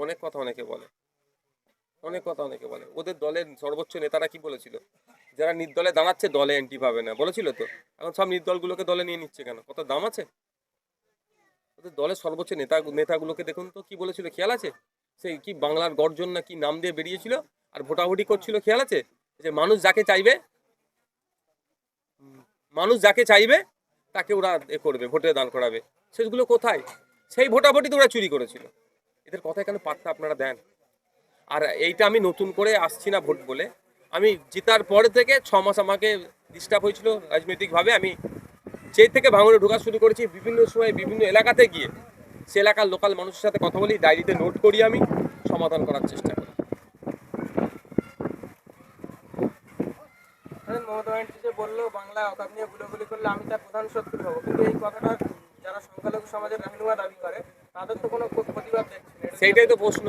অনেক কথা অনেকে বলে, ওদের দলের সর্বোচ্চ নেতারা কি বলেছিল? যারা নির্দলে দাঁড়াচ্ছে দলে এন্ট্রি পাবে না, বলেছিল তো। এখন সব নির্দলগুলোকে দলে নিয়ে নিচ্ছে কেন? কত দাম আছে ওদের দলের সর্বোচ্চ নেতাগুলোকে দেখুন তো কি বলেছিল, খেয়াল আছে? সেই কি বাংলার গর্জন না কি নাম দিয়ে বেরিয়েছিল আর ভোটাভুটি করছিল, খেয়াল আছে? যে মানুষ যাকে চাইবে তাকে ওরা করবে, ভোটে দান করাবে। সেগুলো কোথায়? সেই ভোটাভুটিতে ওরা চুরি করেছিল। এদের কথা এখানে পাত্তা আপনারা দেন। আর এইটা আমি নতুন করে আসছি না ভোট বলে, আমি জেতার পরে থেকে 6 মাস আমাকে ডিস্টার্ব হয়েছিল রাজনৈতিকভাবে। আমি যেই থেকে ভাঙনে ঢোকা শুরু করেছি, বিভিন্ন সময় বিভিন্ন এলাকাতে গিয়ে সে এলাকার লোকাল মানুষের সাথে কথা বলি, ডায়েরিতে নোট করি, আমি সমাধান করার চেষ্টা করি। মমতা ব্যানার্জি যে বললো বাংলা অকাপ নিয়ে গুলোগুলি করলে আমি তার প্রধান শত্রু হবো, কিন্তু এই কথাটা যারা সংখ্যালঘু সমাজের রাহিনুমা দাবি করে তাদের তো কোনো প্রতিবাদ দেখছি না। সেইটাই তো প্রশ্ন।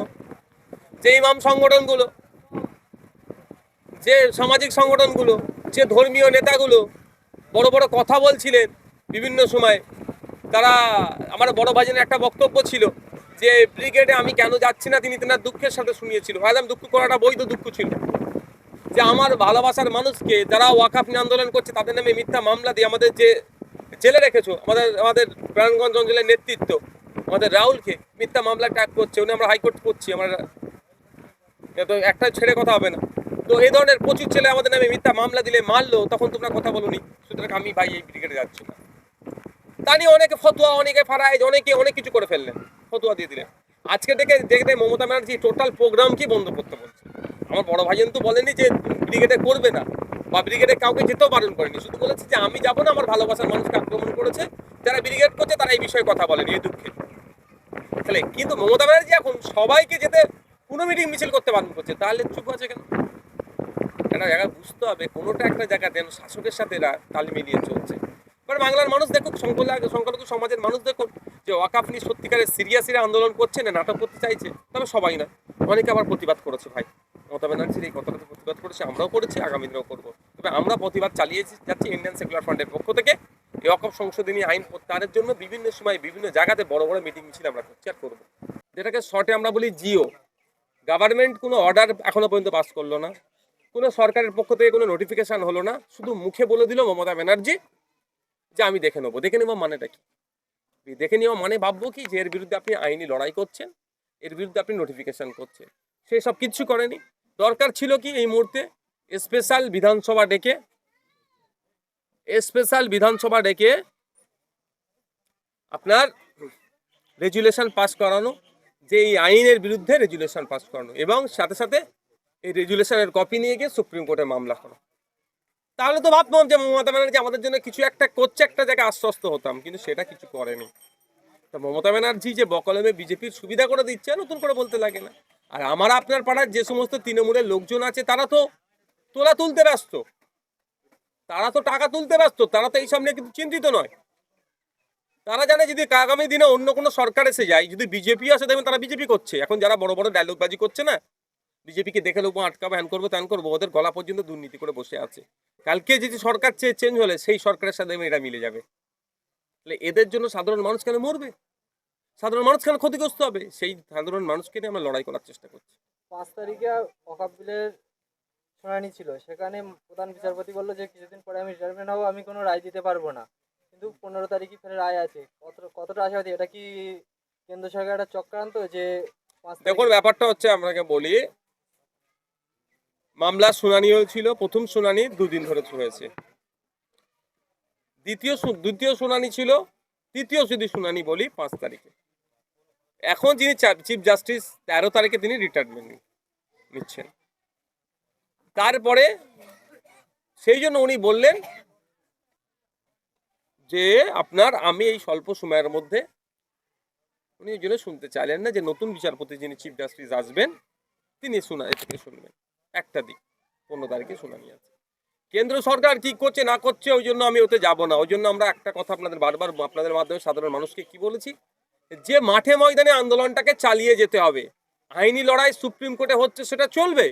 যে ইমাম সংগঠনগুলো, যে সামাজিক সংগঠনগুলো, যে ধর্মীয় নেতাগুলো বড় বড় কথা বলছিলেন বিভিন্ন সময়, তারা, আমার বড় ভাইজানের একটা বক্তব্য ছিল যে ব্রিগেডে আমি কেন যাচ্ছি না, তিনি তেনার দুঃখের সাথে শুনিয়েছিল। ভাইজান, দুঃখ করাটা বৈধ দুঃখ ছিল যে আমার ভালোবাসার মানুষকে যারা ওয়াকাফ নিয়ে আন্দোলন করছে তাদের নামে মিথ্যা মামলা দিয়ে আমাদের যে জেলে রেখেছো, আমাদের প্রাণগঞ্জ অঞ্চলের নেতৃত্ব আমাদের রাহুলকে মিথ্যা মামলা ট্যাগ করছে, উনি আমরা হাইকোর্ট করছি, আমরা তো একটা ছেড়ে কথা হবে না। তো এই ধরনের প্রচুর ছেলে আমাদের নামে মিথ্যা মামলা দিলে মারলো, তখন তোমরা কথা বলোনি। সুতরাং আমি ভাই এই ব্রিগেডে যাচ্ছি না। তা নিয়ে অনেকে ফতোয়া, অনেকে ফারাইজ, অনেকে অনেক কিছু করে ফেললেন, ফতোয়া দিয়ে দিলেন। আজকে দেখতে মমতা ব্যানার্জি টোটাল প্রোগ্রাম কি বন্ধ করতে বলছে। আমার বড় ভাইজান তো বলেনি যে ব্রিগেডে করবে না বা ব্রিগেডে কাউকে যেতেও বারণ করেনি, শুধু বলেছে যে আমি যাবো না, আমার ভালোবাসার মানুষকে আক্রমণ করেছে, যারা ব্রিগেড করছে তারা এই বিষয়ে কথা বলেনি, এই দুঃখে। তাহলে কিন্তু মমতা ব্যানার্জি এখন সবাইকে যেতে কোনো মিটিং মিছিল করতে বারণ করছে, তাহলে চুপ আছে কেন? একটা জায়গা বুঝতে হবে, কোনোটা একটা জায়গা যেন শাসকের সাথে এরা তাল মিলিয়ে চলছে। এবার বাংলার মানুষ দেখুক, সংখ্যালঘু সমাজের মানুষ দেখুন যে ওয়াকাফ নিয়ে সত্যিকারের সিরিয়াসলি আন্দোলন করছে না নাটক করতে চাইছে। তবে সবাই না, অনেকে আবার প্রতিবাদ করেছে। ভাই, মমতা ব্যানার্জির এই কথাটাতে প্রতিবাদ করেছে, আমরাও করেছি, আগামী দিনেও করবো। তবে আমরা প্রতিবাদ চালিয়ে যাচ্ছি ইন্ডিয়ান সেকুলার ফ্রন্টের পক্ষ থেকে। এই ওয়াকাফ সংশোধনী আইন প্রত্যাহারের জন্য বিভিন্ন সময় বিভিন্ন জায়গাতে বড় বড় মিটিং মিছিল আমরা করছি আর করবো, যেটাকে শর্টে আমরা বলি জিও। গভর্নমেন্ট কোনো অর্ডার এখনো পর্যন্ত পাস করলো না, কোনো সরকারের পক্ষ থেকে কোনো নোটিফিকেশন হলো না, শুধু মুখে বলে দিল মমতা ব্যানার্জি যে আমি দেখে নেবো। দেখে নেবো মানেটা কি? দেখে নেওয়া মানে ভাববো কি যে এর বিরুদ্ধে আপনি আইনি লড়াই করছেন, এর বিরুদ্ধে আপনি নোটিফিকেশন করছেন। সে সব কিচ্ছু করেনি। দরকার ছিল কি এই মুহূর্তে স্পেশাল বিধানসভা ডেকে আপনার রেজুলেশন পাস করানো, যে এই আইনের বিরুদ্ধে রেজুলেশন পাস করানো, এবং সাথে সাথে এই রেজুলেশনের কপি নিয়ে গিয়ে সুপ্রিম কোর্টে মামলা করা। তাহলে তো ভাবতাম যে মমতা ব্যানার্জি আমাদের জন্য কিছু একটা করছে, একটা জায়গায় আশ্বস্ত হতাম, কিন্তু সেটা কিছু করেনি। তা মমতা ব্যানার্জি যে বকলমে বিজেপির সুবিধা করে দিচ্ছে, নতুন করে বলতে লাগে না। আর আমার আপনার পাড়ার যে সমস্ত তৃণমূলের লোকজন আছে তারা তো তোলা তুলতে ব্যস্ত, তারা তো টাকা তুলতে ব্যস্ত, তারা তো এইসব নিয়ে কিন্তু চিন্তিত নয়। তারা জানে যদি আগামী দিনে অন্য কোনো সরকার এসে যায়, যদি বিজেপি আসে, দেখবেন তারা বিজেপি করছে। এখন যারা বড় বড় ডায়লগবাজি করছে না, বিজেপিকে দেখে লোক আটকাবো, হ্যান করবো ত্যান করবো, ওদের গলা পর্যন্ত দুর্নীতি করে বসে আছে। কালকে যদি সরকার চেঞ্জ হলে সেই সরকারের সাথে এরা মিলে যাবে। তাহলে এদের জন্য সাধারণ মানুষ কেন মরবে, সাধারণ মানুষ কেন ক্ষতিগ্রস্ত হবে? সেই সাধারণ মানুষকে নিয়ে আমরা লড়াই করার চেষ্টা করছি। 5 তারিখে ওয়াকাফ বিলের শুনানি ছিল, সেখানে প্রধান বিচারপতি বললো যে কিছুদিন পরে আমি রিটায়ারমেন্ট হবো, আমি কোনো রায় দিতে পারবো না। কিন্তু 15 তারিখে ফের রায় আছে, কতটা আশাবাদী? এটা কি কেন্দ্র সরকার একটা চক্রান্ত? যে দেখুন, ব্যাপারটা হচ্ছে, আপনাকে বলি, মামলার শুনানি হয়েছিল, প্রথম শুনানি 2 দিন ধরে হয়েছে, দ্বিতীয় শুনানি ছিল, তৃতীয় যদি শুনানি বলি 5 তারিখে। এখন যিনি চিফ জাস্টিস 13 তারিখে তিনি রিটায়ারমেন্ট নিচ্ছেন। তারপরে সেই জন্য উনি বললেন যে আপনার আমি এই স্বল্প সময়ের মধ্যে, উনি এই জন্য শুনতে চাইলেন না যে নতুন বিচারপতি যিনি চিফ জাস্টিস আসবেন তিনি শুনানি থেকে শুনবেন। একটা দিক 15 তারিখে শুনানি আছে। কেন্দ্র সরকার কি করছে না করছে ওই জন্য আমি ওতে যাব না। ওই জন্য আমরা একটা কথা আপনাদের বারবার আপনাদের মাধ্যমে সাধারণ মানুষকে কি বলেছি, যে মাঠে ময়দানে আন্দোলনটাকে চালিয়ে যেতে হবে। আইনি লড়াই সুপ্রিম কোর্টে হচ্ছে, সেটা চলবে।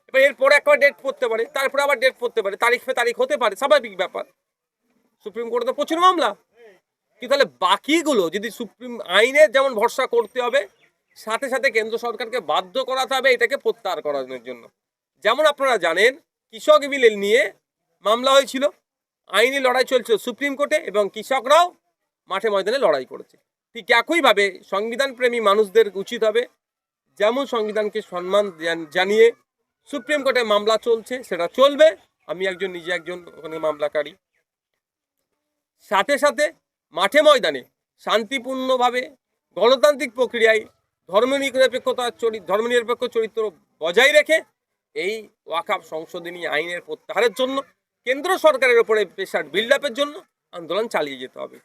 এবার এরপরে একবার ডেট পড়তে পারে, তারপরে আবার ডেট পড়তে পারে, তারিখ হতে পারে, স্বাভাবিক ব্যাপার। সুপ্রিম কোর্টে তো প্রচুর মামলা। কি তাহলে বাকিগুলো যদি সুপ্রিম আইনের যেমন ভরসা করতে হবে, সাথে সাথে কেন্দ্র সরকারকে বাধ্য করাতে হবে এটাকে প্রত্যাহার করানোর জন্য। যেমন আপনারা জানেন কৃষক বিল নিয়ে মামলা হয়েছিল, আইনি লড়াই চলছিল সুপ্রিম কোর্টে এবং কৃষকরাও মাঠে ময়দানে লড়াই করেছে। ঠিক একইভাবে সংবিধান প্রেমী মানুষদের উচিত হবে যেমন সংবিধানকে সম্মান জানিয়ে সুপ্রিম কোর্টে মামলা চলছে সেটা চলবে। আমি নিজে একজন ওখানে মামলাকারী। সাথে সাথে মাঠে ময়দানে শান্তিপূর্ণভাবে গণতান্ত্রিক প্রক্রিয়ায় ধর্মনিরপেক্ষ চরিত্র বজায় রেখে এই ওয়াকফ সংশোধনী আইনের প্রত্যাহারের জন্য কেন্দ্র সরকারের উপরে প্রেশার বিল্ড আপের জন্য আন্দোলন চালিয়ে যেতে হবে।